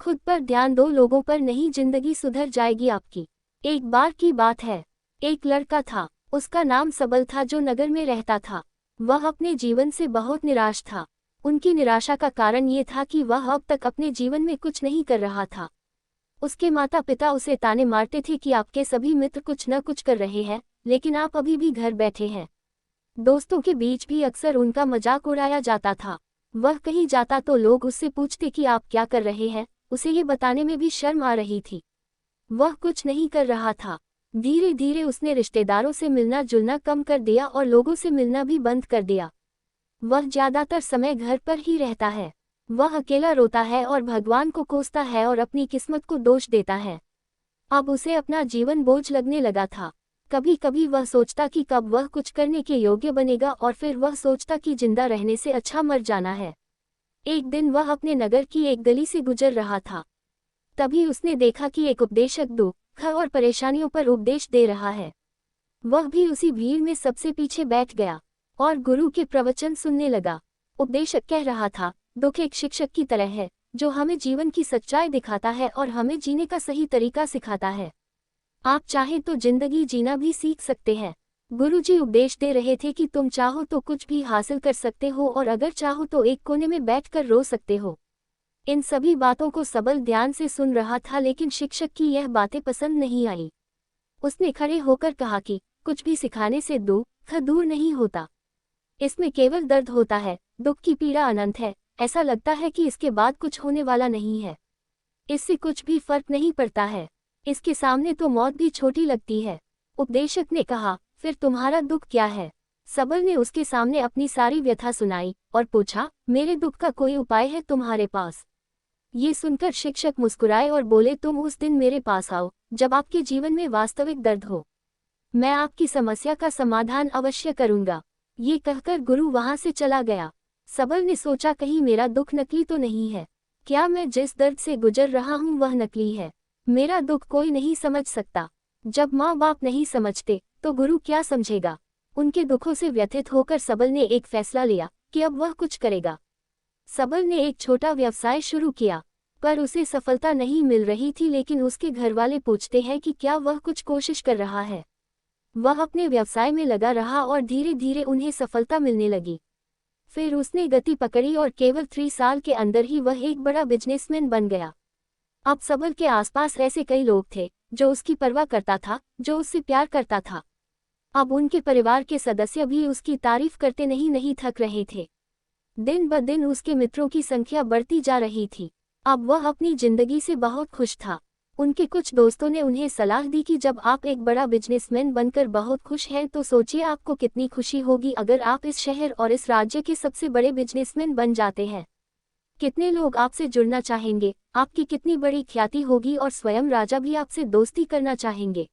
खुद पर ध्यान दो, लोगों पर नहीं, जिंदगी सुधर जाएगी आपकी। एक बार की बात है, एक लड़का था, उसका नाम सबल था, जो नगर में रहता था। वह अपने जीवन से बहुत निराश था। उनकी निराशा का कारण ये था कि वह अब तक अपने जीवन में कुछ नहीं कर रहा था। उसके माता पिता उसे ताने मारते थे कि आपके सभी मित्र कुछ न कुछ कर रहे हैं, लेकिन आप अभी भी घर बैठे हैं। दोस्तों के बीच भी अक्सर उनका मजाक उड़ाया जाता था। वह कहीं जाता तो लोग उससे पूछते कि आप क्या कर रहे हैं, उसे ये बताने में भी शर्म आ रही थी। वह कुछ नहीं कर रहा था। धीरे धीरे उसने रिश्तेदारों से मिलना जुलना कम कर दिया और लोगों से मिलना भी बंद कर दिया। वह ज्यादातर समय घर पर ही रहता है। वह अकेला रोता है और भगवान को कोसता है और अपनी किस्मत को दोष देता है। अब उसे अपना जीवन बोझ लगने लगा था। कभी कभी वह सोचता कि कब वह कुछ करने के योग्य बनेगा, और फिर वह सोचता कि जिंदा रहने से अच्छा मर जाना है। एक दिन वह अपने नगर की एक गली से गुजर रहा था। तभी उसने देखा कि एक उपदेशक दुख और परेशानियों पर उपदेश दे रहा है। वह भी उसी भीड़ में सबसे पीछे बैठ गया और गुरु के प्रवचन सुनने लगा। उपदेशक कह रहा था, दुख एक शिक्षक की तरह है, जो हमें जीवन की सच्चाई दिखाता है और हमें जीने का सही तरीका सिखाता है। आप चाहे तो जिंदगी जीना भी सीख सकते हैं। गुरुजी उपदेश दे रहे थे कि तुम चाहो तो कुछ भी हासिल कर सकते हो, और अगर चाहो तो एक कोने में बैठकर रो सकते हो। इन सभी बातों को सबल ध्यान से सुन रहा था, लेकिन शिक्षक की यह बातें पसंद नहीं आई। उसने खड़े होकर कहा कि कुछ भी सिखाने से दुख दूर नहीं होता। इसमें केवल दर्द होता है, दुख की पीड़ा अनंत है, ऐसा लगता है कि इसके बाद कुछ होने वाला नहीं है। इससे कुछ भी फर्क नहीं पड़ता है, इसके सामने तो मौत भी छोटी लगती है। उपदेशक ने कहा, फिर तुम्हारा दुख क्या है? सबल ने उसके सामने अपनी सारी व्यथा सुनाई और पूछा, मेरे दुख का कोई उपाय है तुम्हारे पास? ये सुनकर शिक्षक मुस्कुराए और बोले, तुम उस दिन मेरे पास आओ जब आपके जीवन में वास्तविक दर्द हो। मैं आपकी समस्या का समाधान अवश्य करूंगा। ये कहकर गुरु वहां से चला गया। सबल ने सोचा, कहीं मेरा दुख नकली तो नहीं है? क्या मैं जिस दर्द से गुजर रहा हूं वह नकली है? मेरा दुख कोई नहीं समझ सकता। जब माँ बाप नहीं समझते तो गुरु क्या समझेगा? उनके दुखों से व्यथित होकर सबल ने एक फैसला लिया कि अब वह कुछ करेगा। सबल ने एक छोटा व्यवसाय शुरू किया, पर उसे सफलता नहीं मिल रही थी। लेकिन उसके घरवाले पूछते हैं कि क्या वह कुछ कोशिश कर रहा है। वह अपने व्यवसाय में लगा रहा और धीरे धीरे उन्हें सफलता मिलने लगी। फिर उसने गति पकड़ी और केवल 3 साल के अंदर ही वह एक बड़ा बिजनेसमैन बन गया। अब सबल के आसपास ऐसे कई लोग थे जो उसकी परवाह करता था, जो उससे प्यार करता था। अब उनके परिवार के सदस्य भी उसकी तारीफ करते नहीं थक रहे थे। दिन ब दिन उसके मित्रों की संख्या बढ़ती जा रही थी। अब वह अपनी जिंदगी से बहुत खुश था। उनके कुछ दोस्तों ने उन्हें सलाह दी कि जब आप एक बड़ा बिजनेसमैन बनकर बहुत खुश हैं, तो सोचिए आपको कितनी खुशी होगी अगर आप इस शहर और इस राज्य के सबसे बड़े बिजनेसमैन बन जाते हैं। कितने लोग आपसे जुड़ना चाहेंगे, आपकी कितनी बड़ी ख्याति होगी, और स्वयं राजा भी आपसे दोस्ती करना चाहेंगे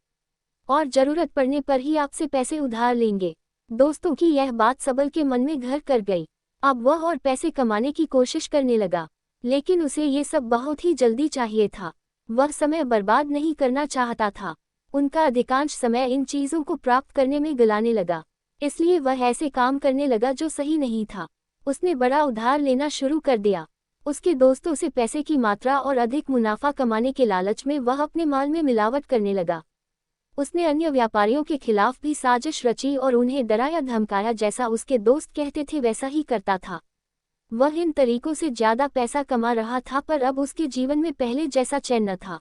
और जरूरत पड़ने पर ही आपसे पैसे उधार लेंगे। दोस्तों की यह बात सबल के मन में घर कर गई। अब वह और पैसे कमाने की कोशिश करने लगा, लेकिन उसे ये सब बहुत ही जल्दी चाहिए था। वह समय बर्बाद नहीं करना चाहता था। उनका अधिकांश समय इन चीज़ों को प्राप्त करने में गलाने लगा, इसलिए वह ऐसे काम करने लगा जो सही नहीं था। उसने बड़ा उधार लेना शुरू कर दिया। उसके दोस्तों से पैसे की मात्रा और अधिक मुनाफा कमाने के लालच में वह अपने माल में मिलावट करने लगा। उसने अन्य व्यापारियों के खिलाफ भी साजिश रची और उन्हें डराया धमकाया, जैसा उसके दोस्त कहते थे वैसा ही करता था। वह इन तरीकों से ज्यादा पैसा कमा रहा था, पर अब उसके जीवन में पहले जैसा चैन न था।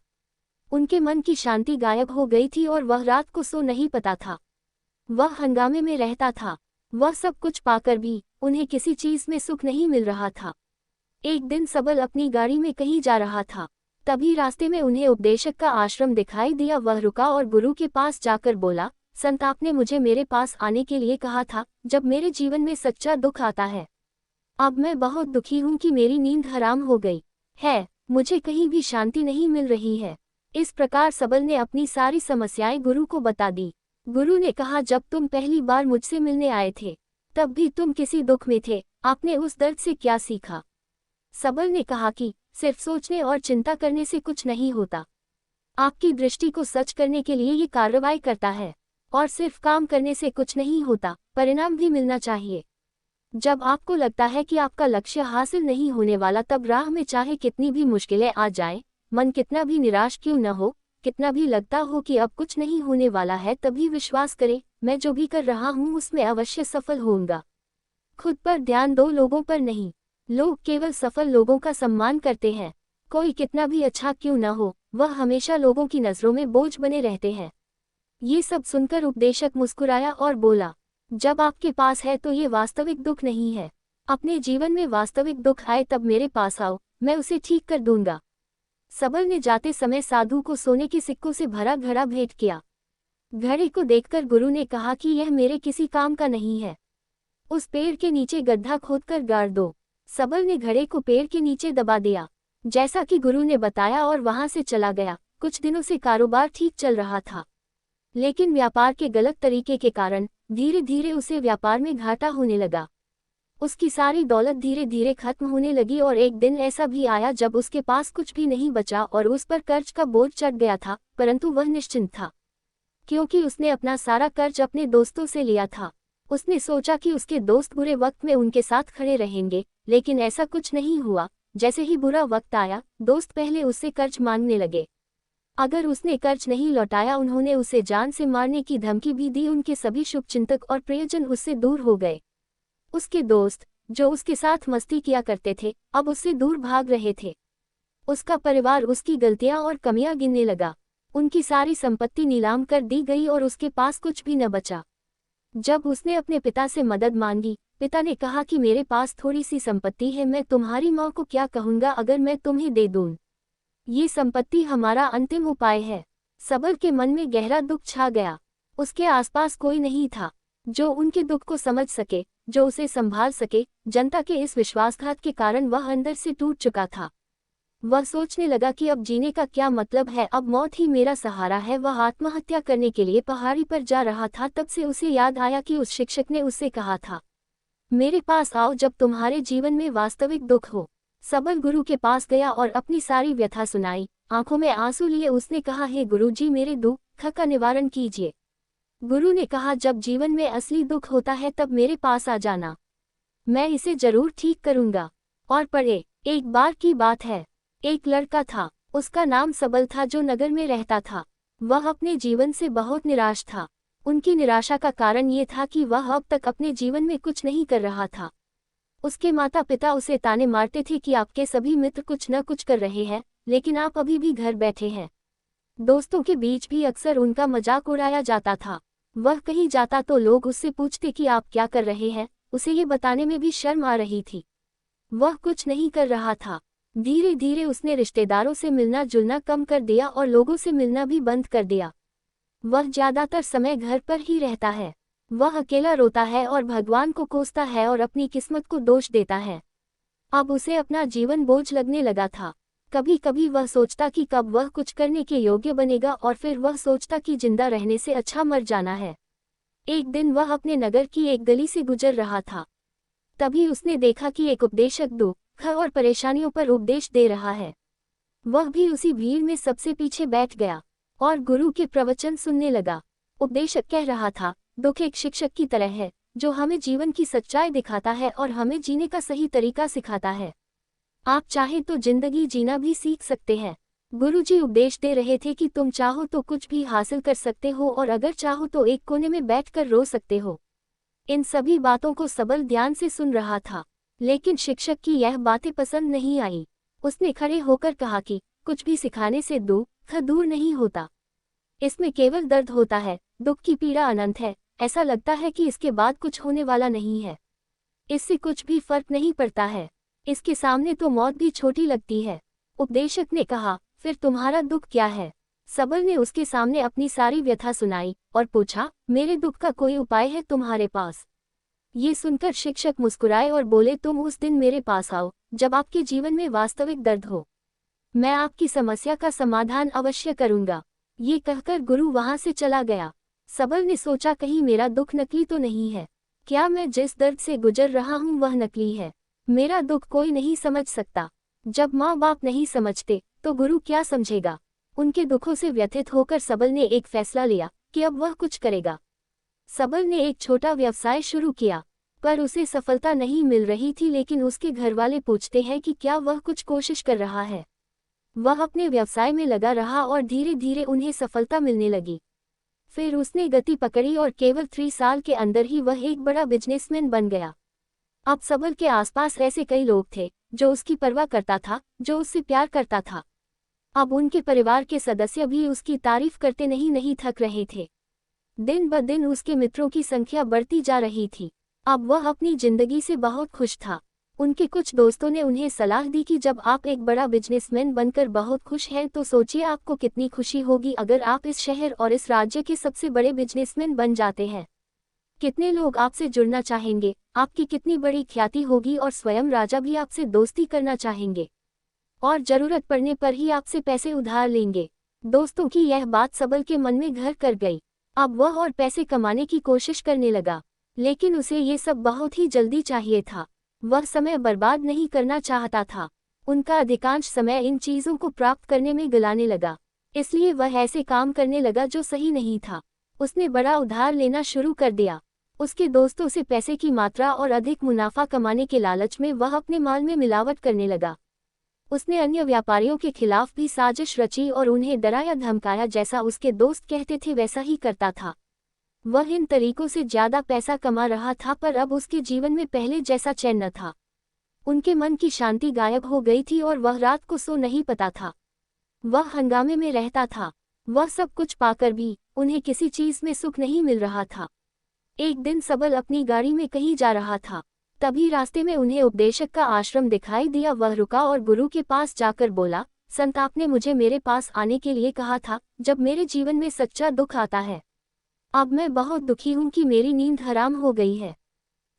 उनके मन की शांति गायब हो गई थी और वह रात को सो नहीं पाता था। वह हंगामे में रहता था। वह सब कुछ पाकर भी उन्हें किसी चीज में सुख नहीं मिल रहा था। एक दिन सबल अपनी गाड़ी में कहीं जा रहा था। तभी रास्ते में उन्हें उपदेशक का आश्रम दिखाई दिया। वह रुका और गुरु के पास जाकर बोला, संत, आपने मुझे मेरे पास आने के लिए कहा था जब मेरे जीवन में सच्चा दुख आता है। अब मैं बहुत दुखी हूँ कि मेरी नींद हराम हो गई है, मुझे कहीं भी शांति नहीं मिल रही है। इस प्रकार सबल ने अपनी सारी समस्याएं गुरु को बता दी। गुरु ने कहा, जब तुम पहली बार मुझसे मिलने आए थे तब भी तुम किसी दुख में थे, आपने उस दर्द से क्या सीखा? सबल ने कहा कि सिर्फ सोचने और चिंता करने से कुछ नहीं होता। आपकी दृष्टि को सच करने के लिए ये कार्रवाई करता है, और सिर्फ काम करने से कुछ नहीं होता, परिणाम भी मिलना चाहिए। जब आपको लगता है कि आपका लक्ष्य हासिल नहीं होने वाला, तब राह में चाहे कितनी भी मुश्किलें आ जाएं, मन कितना भी निराश क्यों न हो, कितना भी लगता हो कि अब कुछ नहीं होने वाला है, तभी विश्वास करें, मैं जो भी कर रहा हूँ उसमें अवश्य सफल होऊंगा। खुद पर ध्यान दो, लोगों पर नहीं। लोग केवल सफल लोगों का सम्मान करते हैं। कोई कितना भी अच्छा क्यों न हो, वह हमेशा लोगों की नज़रों में बोझ बने रहते हैं। ये सब सुनकर उपदेशक मुस्कुराया और बोला, जब आपके पास है तो ये वास्तविक दुख नहीं है। अपने जीवन में वास्तविक दुख आए तब मेरे पास आओ, मैं उसे ठीक कर दूंगा। सबल ने जाते समय साधु को सोने के सिक्कों से भरा घड़ा भेंट किया। घड़े को देखकर गुरु ने कहा कि यह मेरे किसी काम का नहीं है, उस पेड़ के नीचे गड्ढा खोदकर गाड़ दो। सबल ने घड़े को पेड़ के नीचे दबा दिया, जैसा कि गुरु ने बताया, और वहां से चला गया। कुछ दिनों से कारोबार ठीक चल रहा था, लेकिन व्यापार के गलत तरीके के कारण धीरे धीरे उसे व्यापार में घाटा होने लगा। उसकी सारी दौलत धीरे धीरे खत्म होने लगी और एक दिन ऐसा भी आया जब उसके पास कुछ भी नहीं बचा और उस पर कर्ज का बोझ चढ़ गया था, परंतु वह निश्चिंत था, क्योंकि उसने अपना सारा कर्ज अपने दोस्तों से लिया था। उसने सोचा कि उसके दोस्त बुरे वक्त में उनके साथ खड़े रहेंगे, लेकिन ऐसा कुछ नहीं हुआ। जैसे ही बुरा वक्त आया, दोस्त पहले उससे कर्ज मांगने लगे। अगर उसने कर्ज नहीं लौटाया, उन्होंने उसे जान से मारने की धमकी भी दी। उनके सभी शुभचिंतक और प्रियजन उससे दूर हो गए। उसके दोस्त, जो उसके साथ मस्ती किया करते थे, अब उससे दूर भाग रहे थे। उसका परिवार उसकी गलतियां और कमियां गिनने लगा। उनकी सारी संपत्ति नीलाम कर दी गई और उसके पास कुछ भी न बचा। जब उसने अपने पिता से मदद मांगी, पिता ने कहा कि मेरे पास थोड़ी सी संपत्ति है, मैं तुम्हारी माँ को क्या कहूँगा अगर मैं तुम्हें दे दूँ। ये संपत्ति हमारा अंतिम उपाय है। सबल के मन में गहरा दुख छा गया। उसके आसपास कोई नहीं था जो उनके दुख को समझ सके, जो उसे संभाल सके। जनता के इस विश्वासघात के कारण वह अंदर से टूट चुका था। वह सोचने लगा कि अब जीने का क्या मतलब है, अब मौत ही मेरा सहारा है। वह आत्महत्या करने के लिए पहाड़ी पर जा रहा था, तब से उसे याद आया कि उस शिक्षक ने उससे कहा था, मेरे पास आओ जब तुम्हारे जीवन में वास्तविक दुख हो। सबल गुरु के पास गया और अपनी सारी व्यथा सुनाई। आंखों में आंसू लिए उसने कहा, हे गुरुजी, मेरे दुख का निवारण कीजिए। गुरु ने कहा, जब जीवन में असली दुख होता है तब मेरे पास आ जाना, मैं इसे जरूर ठीक करूंगा। और पढ़े। एक बार की बात है, एक लड़का था, उसका नाम सबल था, जो नगर में रहता था। वह अपने जीवन से बहुत निराश था। उनकी निराशा का कारण ये था कि वह अब तक अपने जीवन में कुछ नहीं कर रहा था। उसके माता पिता उसे ताने मारते थे कि आपके सभी मित्र कुछ न कुछ कर रहे हैं, लेकिन आप अभी भी घर बैठे हैं। दोस्तों के बीच भी अक्सर उनका मजाक उड़ाया जाता था। वह कहीं जाता तो लोग उससे पूछते कि आप क्या कर रहे हैं। उसे ये बताने में भी शर्म आ रही थी। वह कुछ नहीं कर रहा था। धीरे धीरे उसने रिश्तेदारों से मिलना जुलना कम कर दिया और लोगों से मिलना भी बंद कर दिया। वह ज्यादातर समय घर पर ही रहता है। वह अकेला रोता है और भगवान को कोसता है और अपनी किस्मत को दोष देता है। अब उसे अपना जीवन बोझ लगने लगा था। कभी कभी वह सोचता कि कब वह कुछ करने के योग्य बनेगा, और फिर वह सोचता कि जिंदा रहने से अच्छा मर जाना है। एक दिन वह अपने नगर की एक गली से गुजर रहा था। तभी उसने देखा कि एक उपदेशक दुख और परेशानियों पर उपदेश दे रहा है। वह भी उसी भीड़ में सबसे पीछे बैठ गया और गुरु के प्रवचन सुनने लगा। उपदेशक कह रहा था, दुख एक शिक्षक की तरह है, जो हमें जीवन की सच्चाई दिखाता है और हमें जीने का सही तरीका सिखाता है। आप चाहें तो जिंदगी जीना भी सीख सकते हैं। गुरुजी उपदेश दे रहे थे कि तुम चाहो तो कुछ भी हासिल कर सकते हो, और अगर चाहो तो एक कोने में बैठकर रो सकते हो। इन सभी बातों को सबल ध्यान से सुन रहा था, लेकिन शिक्षक की यह बातें पसंद नहीं आई। उसने खड़े होकर कहा कि कुछ भी सिखाने से दुख दूर नहीं होता। इसमें केवल दर्द होता है। दुख की पीड़ा अनंत है। ऐसा लगता है कि इसके बाद कुछ होने वाला नहीं है। इससे कुछ भी फर्क नहीं पड़ता है। इसके सामने तो मौत भी छोटी लगती है। उपदेशक ने कहा, फिर तुम्हारा दुख क्या है? सबल ने उसके सामने अपनी सारी व्यथा सुनाई और पूछा, मेरे दुख का कोई उपाय है तुम्हारे पास? ये सुनकर शिक्षक मुस्कुराए और बोले, तुम उस दिन मेरे पास आओ जब आपके जीवन में वास्तविक दर्द हो। मैं आपकी समस्या का समाधान अवश्य करूंगा। ये कहकर गुरु वहां से चला गया। सबल ने सोचा, कहीं मेरा दुख नकली तो नहीं है? क्या मैं जिस दर्द से गुजर रहा हूं वह नकली है? मेरा दुख कोई नहीं समझ सकता। जब माँ बाप नहीं समझते तो गुरु क्या समझेगा? उनके दुखों से व्यथित होकर सबल ने एक फैसला लिया कि अब वह कुछ करेगा। सबल ने एक छोटा व्यवसाय शुरू किया। पर उसे सफलता नहीं मिल रही थी। लेकिन उसके घरवाले पूछते हैं कि क्या वह कुछ कोशिश कर रहा है। वह अपने व्यवसाय में लगा रहा और धीरे धीरे उन्हें सफलता मिलने लगी। फिर उसने गति पकड़ी और केवल 3 साल के अंदर ही वह एक बड़ा बिजनेसमैन बन गया। अब सबल के आसपास ऐसे कई लोग थे जो उसकी परवाह करता था, जो उससे प्यार करता था। अब उनके परिवार के सदस्य भी उसकी तारीफ करते नहीं थक रहे थे। दिन ब दिन उसके मित्रों की संख्या बढ़ती जा रही थी। अब वह अपनी जिंदगी से बहुत खुश था। उनके कुछ दोस्तों ने उन्हें सलाह दी कि जब आप एक बड़ा बिजनेसमैन बनकर बहुत खुश हैं तो सोचिए आपको कितनी खुशी होगी अगर आप इस शहर और इस राज्य के सबसे बड़े बिजनेसमैन बन जाते हैं। कितने लोग आपसे जुड़ना चाहेंगे, आपकी कितनी बड़ी ख्याति होगी और स्वयं राजा भी आपसे दोस्ती करना चाहेंगे और जरूरत पड़ने पर ही आपसे पैसे उधार लेंगे। दोस्तों की यह बात सबल के मन में घर कर गई। अब वह और पैसे कमाने की कोशिश करने लगा, लेकिन उसे ये सब बहुत ही जल्दी चाहिए था। वह समय बर्बाद नहीं करना चाहता था। उनका अधिकांश समय इन चीज़ों को प्राप्त करने में गलाने लगा, इसलिए वह ऐसे काम करने लगा जो सही नहीं था। उसने बड़ा उधार लेना शुरू कर दिया। उसके दोस्तों से पैसे की मात्रा और अधिक मुनाफा कमाने के लालच में वह अपने माल में मिलावट करने लगा। उसने अन्य व्यापारियों के खिलाफ भी साजिश रची और उन्हें डराया धमकाया। जैसा उसके दोस्त कहते थे वैसा ही करता था। वह इन तरीकों से ज्यादा पैसा कमा रहा था, पर अब उसके जीवन में पहले जैसा चैन न था। उनके मन की शांति गायब हो गई थी और वह रात को सो नहीं पाता था। वह हंगामे में रहता था। वह सब कुछ पाकर भी उन्हें किसी चीज में सुख नहीं मिल रहा था। एक दिन सबल अपनी गाड़ी में कहीं जा रहा था, तभी रास्ते में उन्हें उपदेशक का आश्रम दिखाई दिया। वह रुका और गुरु के पास जाकर बोला, संत आपने मुझे मेरे पास आने के लिए कहा था जब मेरे जीवन में सच्चा दुख आता है। अब मैं बहुत दुखी हूँ कि मेरी नींद हराम हो गई है।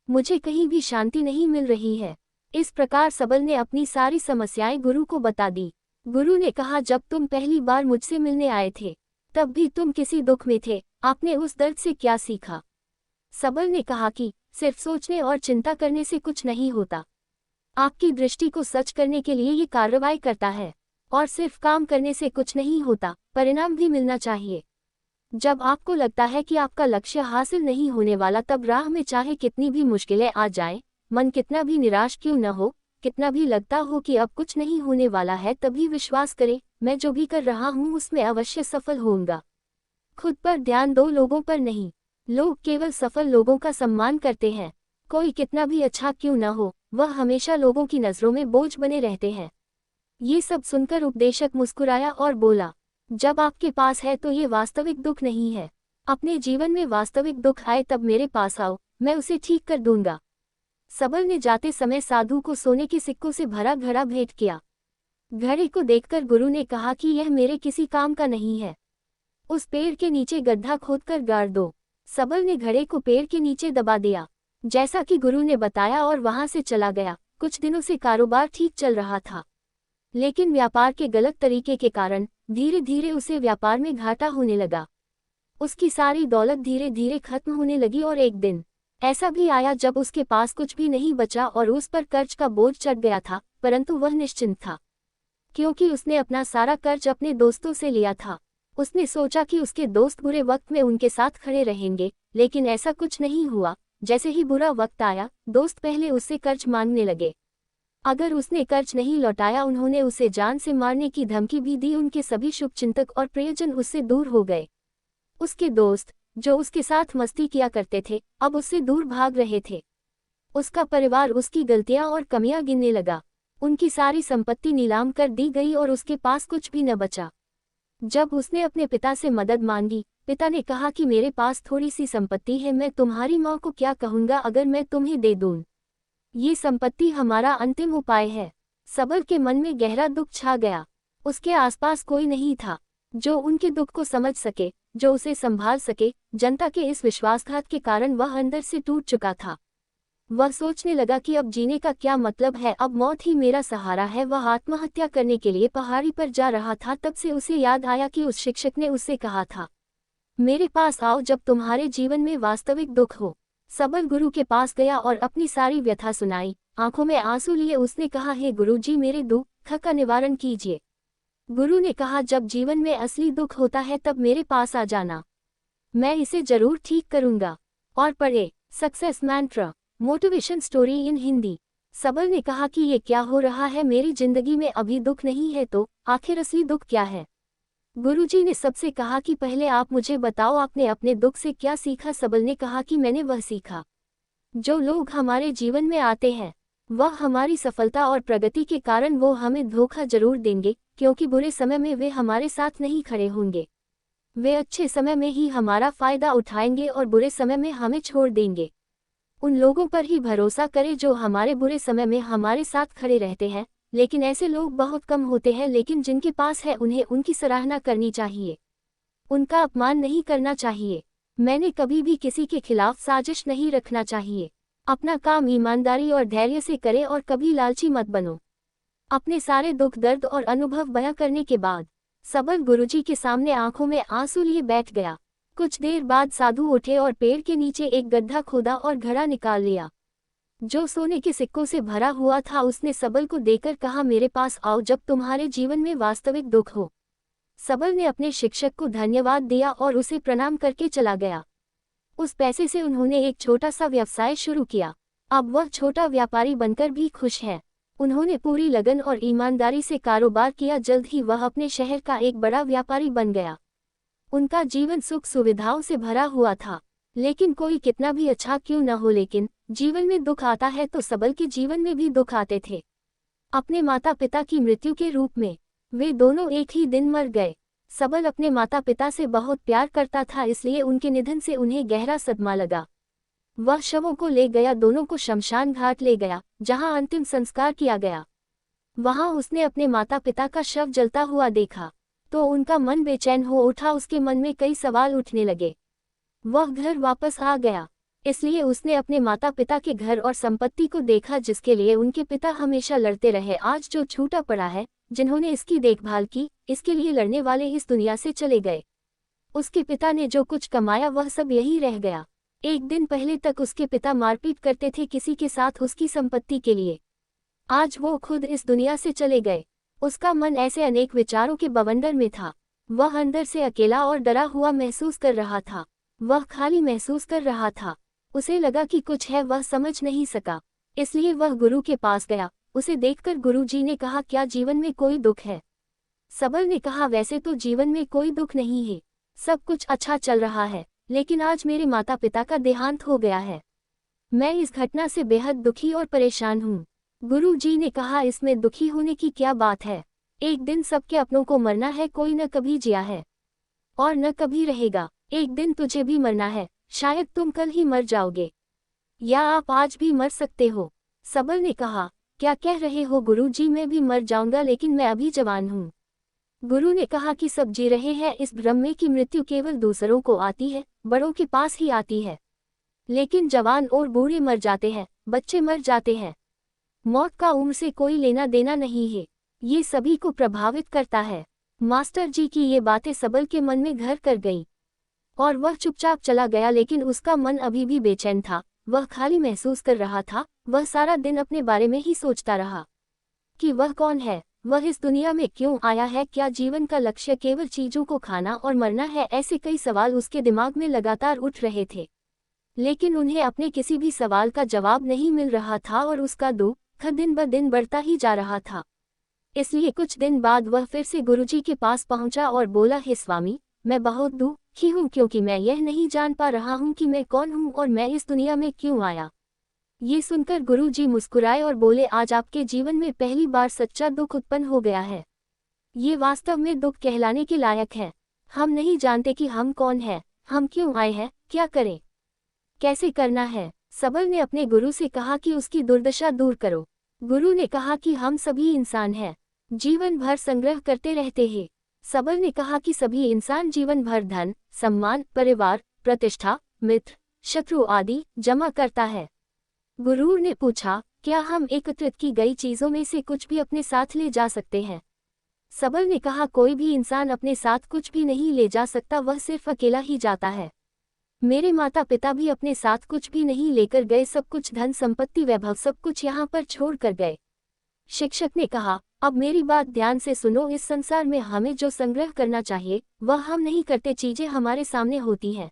मुझे कहीं भी शांति नहीं मिल रही है। इस प्रकार सबल ने अपनी सारी समस्याएं गुरु को बता दी। गुरु ने कहा, जब तुम पहली बार मुझसे मिलने आए थे तब भी तुम किसी दुख में थे। आपने उस दर्द से क्या सीखा? सबल ने कहा कि सिर्फ सोचने और चिंता करने से कुछ नहीं होता। आपकी दृष्टि को सच करने के लिए ये कार्रवाई करता है, और सिर्फ काम करने से कुछ नहीं होता, परिणाम भी मिलना चाहिए। जब आपको लगता है कि आपका लक्ष्य हासिल नहीं होने वाला, तब राह में चाहे कितनी भी मुश्किलें आ जाएं, मन कितना भी निराश क्यों न हो, कितना भी लगता हो कि अब कुछ नहीं होने वाला है, तभी विश्वास करें, मैं जो भी कर रहा हूँ उसमें अवश्य सफल होऊंगा। खुद पर ध्यान दो, लोगों पर नहीं। लोग केवल सफल लोगों का सम्मान करते हैं। कोई कितना भी अच्छा क्यों न हो, वह हमेशा लोगों की नजरों में बोझ बने रहते हैं। ये सब सुनकर उपदेशक मुस्कुराया और बोला, जब आपके पास है तो ये वास्तविक दुख नहीं है। अपने जीवन में वास्तविक दुख आए तब मेरे पास आओ, मैं उसे ठीक कर दूंगा। सबल ने जाते समय साधु को सोने के सिक्कों से भरा घड़ा भेंट किया। घड़े को देखकर गुरु ने कहा कि यह मेरे किसी काम का नहीं है। उस पेड़ के नीचे गड्ढा खोदकर गाड़ दो। सबल ने घड़े को पेड़ के नीचे दबा दिया, जैसा कि गुरु ने बताया, और वहां से चला गया। कुछ दिनों से कारोबार ठीक चल रहा था, लेकिन व्यापार के गलत तरीके के कारण धीरे धीरे उसे व्यापार में घाटा होने लगा। उसकी सारी दौलत धीरे धीरे खत्म होने लगी और एक दिन ऐसा भी आया जब उसके पास कुछ भी नहीं बचा और उस पर कर्ज का बोझ चढ़ गया था, परंतु वह निश्चिंत था, क्योंकि उसने अपना सारा कर्ज अपने दोस्तों से लिया था। उसने सोचा कि उसके दोस्त बुरे वक्त में उनके साथ खड़े रहेंगे, लेकिन ऐसा कुछ नहीं हुआ। जैसे ही बुरा वक्त आया, दोस्त पहले उससे कर्ज मांगने लगे। अगर उसने कर्ज नहीं लौटाया, उन्होंने उसे जान से मारने की धमकी भी दी। उनके सभी शुभचिंतक और प्रियजन उससे दूर हो गए। उसके दोस्त, जो उसके साथ मस्ती किया करते थे, अब उससे दूर भाग रहे थे। उसका परिवार उसकी गलतियां और कमियां गिनने लगा। उनकी सारी संपत्ति नीलाम कर दी गई और उसके पास कुछ भी न बचा। जब उसने अपने पिता से मदद मांगी, पिता ने कहा कि मेरे पास थोड़ी सी संपत्ति है, मैं तुम्हारी माँ को क्या कहूँगा अगर मैं तुम्हें दे दूँ। ये संपत्ति हमारा अंतिम उपाय है। सबल के मन में गहरा दुख छा गया। उसके आसपास कोई नहीं था जो उनके दुख को समझ सके, जो उसे संभाल सके। जनता के इस विश्वासघात के कारण वह अंदर से टूट चुका था। वह सोचने लगा कि अब जीने का क्या मतलब है, अब मौत ही मेरा सहारा है। वह आत्महत्या करने के लिए पहाड़ी पर जा रहा था, तब से उसे याद आया कि उस शिक्षक ने उससे कहा था, मेरे पास आओ जब तुम्हारे जीवन में वास्तविक दुख हो। सबल गुरु के पास गया और अपनी सारी व्यथा सुनाई। आंखों में आंसू लिए उसने कहा, हे गुरुजी, मेरे दुख का निवारण कीजिए। गुरु ने कहा, जब जीवन में असली दुख होता है तब मेरे पास आ जाना, मैं इसे जरूर ठीक करूंगा। और पढ़े success mantra. Motivation story in Hindi. Sabal ने कहा कि ये क्या हो रहा है, मेरी जिंदगी में अभी दुख नहीं है तो आखिर असली दुख क्या है। गुरुजी ने सबसे कहा कि पहले आप मुझे बताओ, आपने अपने दुख से क्या सीखा। सबल ने कहा कि मैंने वह सीखा, जो लोग हमारे जीवन में आते हैं वह हमारी सफलता और प्रगति के कारण वो हमें धोखा जरूर देंगे, क्योंकि बुरे समय में वे हमारे साथ नहीं खड़े होंगे। वे अच्छे समय में ही हमारा फायदा उठाएंगे और बुरे समय में हमें छोड़ देंगे। उन लोगों पर ही भरोसा करें जो हमारे बुरे समय में हमारे साथ खड़े रहते हैं, लेकिन ऐसे लोग बहुत कम होते हैं, लेकिन जिनके पास है उन्हें उनकी सराहना करनी चाहिए, उनका अपमान नहीं करना चाहिए। मैंने कभी भी किसी के खिलाफ साजिश नहीं रखना चाहिए। अपना काम ईमानदारी और धैर्य से करें और कभी लालची मत बनो। अपने सारे दुख दर्द और अनुभव बयां करने के बाद सबल गुरुजी के सामने आंखों में आंसू लिए बैठ गया। कुछ देर बाद साधु उठे और पेड़ के नीचे एक गड्ढा खोदा और घड़ा निकाल लिया, जो सोने के सिक्कों से भरा हुआ था। उसने सबल को देकर कहा, मेरे पास आओ जब तुम्हारे जीवन में वास्तविक दुख हो। सबल ने अपने शिक्षक को धन्यवाद दिया और उसे प्रणाम करके चला गया। उस पैसे से उन्होंने एक छोटा सा व्यवसाय शुरू किया। अब वह छोटा व्यापारी बनकर भी खुश है। उन्होंने पूरी लगन और ईमानदारी से कारोबार किया। जल्द ही वह अपने शहर का एक बड़ा व्यापारी बन गया। उनका जीवन सुख सुविधाओं से भरा हुआ था। लेकिन कोई कितना भी अच्छा क्यों न हो, लेकिन जीवन में दुख आता है तो सबल के जीवन में भी दुख आते थे। अपने माता पिता की मृत्यु के रूप में वे दोनों एक ही दिन मर गए। सबल अपने माता पिता से बहुत प्यार करता था, इसलिए उनके निधन से उन्हें गहरा सदमा लगा। वह शवों को ले गया, दोनों को शमशान घाट ले गया, जहां अंतिम संस्कार किया गया। वहां उसने अपने माता पिता का शव जलता हुआ देखा तो उनका मन बेचैन हो उठा। उसके मन में कई सवाल उठने लगे। वह घर वापस आ गया, इसलिए उसने अपने माता पिता के घर और संपत्ति को देखा, जिसके लिए उनके पिता हमेशा लड़ते रहे। आज जो छूटा पड़ा है, जिन्होंने इसकी देखभाल की, इसके लिए लड़ने वाले इस दुनिया से चले गए। उसके पिता ने जो कुछ कमाया वह सब यही रह गया। एक दिन पहले तक उसके पिता मारपीट करते थे किसी के साथ उसकी संपत्ति के लिए। आज वो खुद इस दुनिया से चले गए। उसका मन ऐसे अनेक विचारों के बवंडर में था। वह अंदर से अकेला और डरा हुआ महसूस कर रहा था। वह खाली महसूस कर रहा था। उसे लगा कि कुछ है, वह समझ नहीं सका, इसलिए वह गुरु के पास गया। उसे देखकर गुरुजी ने कहा, क्या जीवन में कोई दुख है? सबल ने कहा, वैसे तो जीवन में कोई दुख नहीं है, सब कुछ अच्छा चल रहा है, लेकिन आज मेरे माता पिता का देहांत हो गया है। मैं इस घटना से बेहद दुखी और परेशान हूँ। गुरुजी ने कहा, इसमें दुखी होने की क्या बात है? एक दिन सबके अपनों को मरना है, कोई न कभी जिया है और न कभी रहेगा। एक दिन तुझे भी मरना है, शायद तुम कल ही मर जाओगे, या आप आज भी मर सकते हो। सबल ने कहा, क्या कह रहे हो गुरुजी? मैं भी मर जाऊंगा, लेकिन मैं अभी जवान हूँ। गुरु ने कहा कि सब जी रहे हैं इस भ्रम में कि मृत्यु केवल दूसरों को आती है, बड़ों के पास ही आती है, लेकिन जवान और बूढ़े मर जाते हैं, बच्चे मर जाते हैं। मौत का उम्र से कोई लेना देना नहीं है, ये सभी को प्रभावित करता है। मास्टर जी की ये बातें सबल के मन में घर कर गई और वह चुपचाप चला गया, लेकिन उसका मन अभी भी बेचैन था। वह खाली महसूस कर रहा था। वह सारा दिन अपने बारे में ही सोचता रहा कि वह कौन है, वह इस दुनिया में क्यों आया है, क्या जीवन का लक्ष्य केवल चीजों को खाना और मरना है? ऐसे कई सवाल उसके दिमाग में लगातार उठ रहे थे, लेकिन उन्हें अपने किसी भी सवाल का जवाब नहीं मिल रहा था और उसका दुख दिन ब दिन बढ़ता ही जा रहा था। इसलिए कुछ दिन बाद वह फिर से गुरुजी के पास पहुंचा और बोला, हे स्वामी, मैं बहुत दुखी हूँ, क्योंकि मैं यह नहीं जान पा रहा हूँ कि मैं कौन हूँ और मैं इस दुनिया में क्यों आया। ये सुनकर गुरुजी मुस्कुराए और बोले, आज आपके जीवन में पहली बार सच्चा दुख उत्पन्न हो गया है। ये वास्तव में दुख कहलाने के लायक है। हम नहीं जानते कि हम कौन हैं, हम क्यों आए हैं, क्या करें, कैसे करना है। सबल ने अपने गुरु से कहा कि उसकी दुर्दशा दूर करो। गुरु ने कहा कि हम सभी इंसान हैं, जीवन भर संग्रह करते रहते हैं। सबल ने कहा कि सभी इंसान जीवन भर धन, सम्मान, परिवार, प्रतिष्ठा, मित्र, शत्रु आदि जमा करता है। गुरु ने पूछा, क्या हम एकत्रित की गई चीजों में से कुछ भी अपने साथ ले जा सकते हैं? सबल ने कहा, कोई भी इंसान अपने साथ कुछ भी नहीं ले जा सकता, वह सिर्फ अकेला ही जाता है। मेरे माता पिता भी अपने साथ कुछ भी नहीं लेकर गए, सब कुछ धन संपत्ति वैभव सब कुछ यहाँ पर छोड़ कर गए। शिक्षक ने कहा, अब मेरी बात ध्यान से सुनो, इस संसार में हमें जो संग्रह करना चाहिए वह हम नहीं करते, चीजें हमारे सामने होती हैं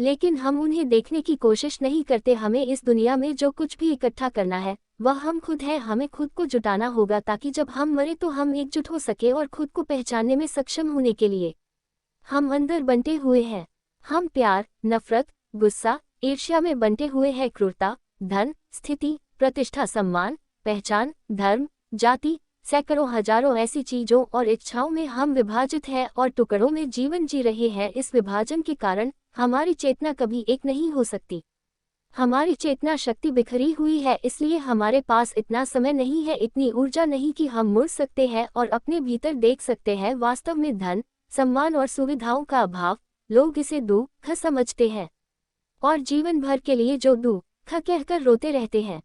लेकिन हम उन्हें देखने की कोशिश नहीं करते। हमें इस दुनिया में जो कुछ भी इकट्ठा करना है वह हम खुद हैं। हमें खुद को जुटाना होगा ताकि जब हम मरे तो हम एकजुट हो सके और खुद को पहचानने में सक्षम होने के लिए हम अंदर बंटे हुए हैं। हम प्यार, नफरत, गुस्सा, ईर्ष्या में बंटे हुए हैं। क्रूरता, धन, स्थिति, प्रतिष्ठा, सम्मान, पहचान, धर्म, जाति, सैकड़ों हजारों ऐसी चीजों और इच्छाओं में हम विभाजित हैं और टुकड़ों में जीवन जी रहे हैं। इस विभाजन के कारण हमारी चेतना कभी एक नहीं हो सकती। हमारी चेतना शक्ति बिखरी हुई है, इसलिए हमारे पास इतना समय नहीं है, इतनी ऊर्जा नहीं कि हम मुड़ सकते हैं और अपने भीतर देख सकते हैं। वास्तव में धन, सम्मान और सुविधाओं का अभाव, लोग इसे दुख समझते हैं और जीवन भर के लिए जो दुख कहकर रोते रहते हैं।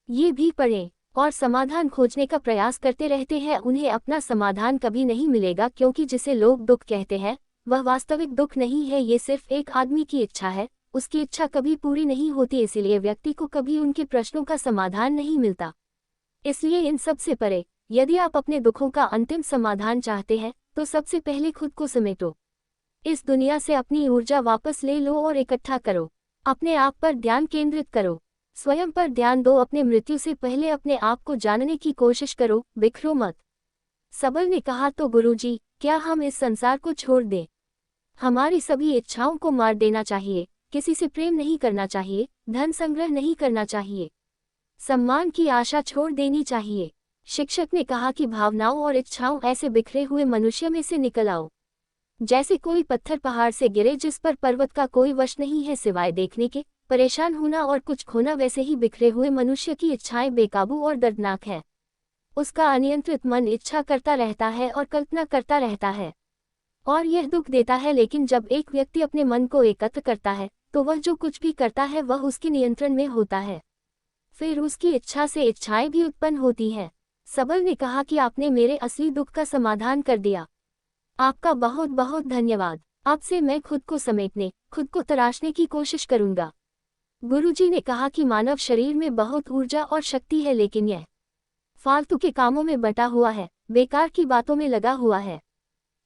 ये भी पढ़ें और समाधान खोजने का प्रयास करते रहते हैं। उन्हें अपना समाधान कभी नहीं मिलेगा, क्योंकि जिसे लोग दुख कहते हैं वह वास्तविक दुख नहीं है। ये सिर्फ एक आदमी की इच्छा है, उसकी इच्छा कभी पूरी नहीं होती, इसीलिए व्यक्ति को कभी उनके प्रश्नों का समाधान नहीं मिलता। इसलिए इन सब से परे, यदि आप अपने दुखों का अंतिम समाधान चाहते हैं तो सबसे पहले खुद को समेटो। इस दुनिया से अपनी ऊर्जा वापस ले लो और इकट्ठा करो। अपने आप पर ध्यान केंद्रित करो, स्वयं पर ध्यान दो। अपने मृत्यु से पहले अपने आप को जानने की कोशिश करो, बिखरो मत। सबल ने कहा, तो गुरुजी, क्या हम इस संसार को छोड़ दें? हमारी सभी इच्छाओं को मार देना चाहिए। किसी से प्रेम नहीं करना चाहिए, धन संग्रह नहीं करना चाहिए, सम्मान की आशा छोड़ देनी चाहिए। शिक्षक ने कहा कि भावनाओं और इच्छाओं ऐसे बिखरे हुए मनुष्य में से निकल आओ, जैसे कोई पत्थर पहाड़ से गिरे जिस पर पर्वत का कोई वश नहीं है सिवाय देखने के। परेशान होना और कुछ खोना वैसे ही बिखरे हुए मनुष्य की इच्छाएं बेकाबू और दर्दनाक है। उसका अनियंत्रित मन इच्छा करता रहता है और कल्पना करता रहता है और यह दुख देता है। लेकिन जब एक व्यक्ति अपने मन को एकत्र करता है तो वह जो कुछ भी करता है वह उसके नियंत्रण में होता है। फिर उसकी इच्छा से इच्छाएं भी उत्पन्न होती हैं। सबल ने कहा कि आपने मेरे असली दुख का समाधान कर दिया। आपका बहुत बहुत धन्यवाद। अब से मैं खुद को समेटने, खुद को तराशने की कोशिश करूंगा। गुरुजी ने कहा कि मानव शरीर में बहुत ऊर्जा और शक्ति है, लेकिन यह फालतू के कामों में बटा हुआ है, बेकार की बातों में लगा हुआ है।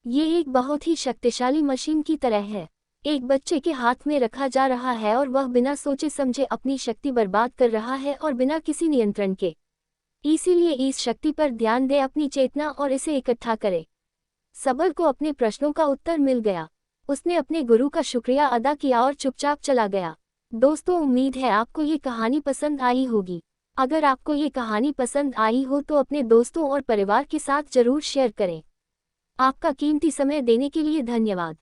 ये एक बहुत ही शक्तिशाली मशीन की तरह है, एक बच्चे के हाथ में रखा जा रहा है और वह बिना सोचे समझे अपनी शक्ति बर्बाद कर रहा है और बिना किसी नियंत्रण के। इसीलिए इस शक्ति पर ध्यान दे, अपनी चेतना, और इसे इकट्ठा करे। सबल को अपने प्रश्नों का उत्तर मिल गया। उसने अपने गुरु का शुक्रिया अदा किया और चुपचाप चला गया। दोस्तों, उम्मीद है आपको ये कहानी पसंद आई होगी। अगर आपको ये कहानी पसंद आई हो तो अपने दोस्तों और परिवार के साथ जरूर शेयर करें। आपका कीमती समय देने के लिए धन्यवाद।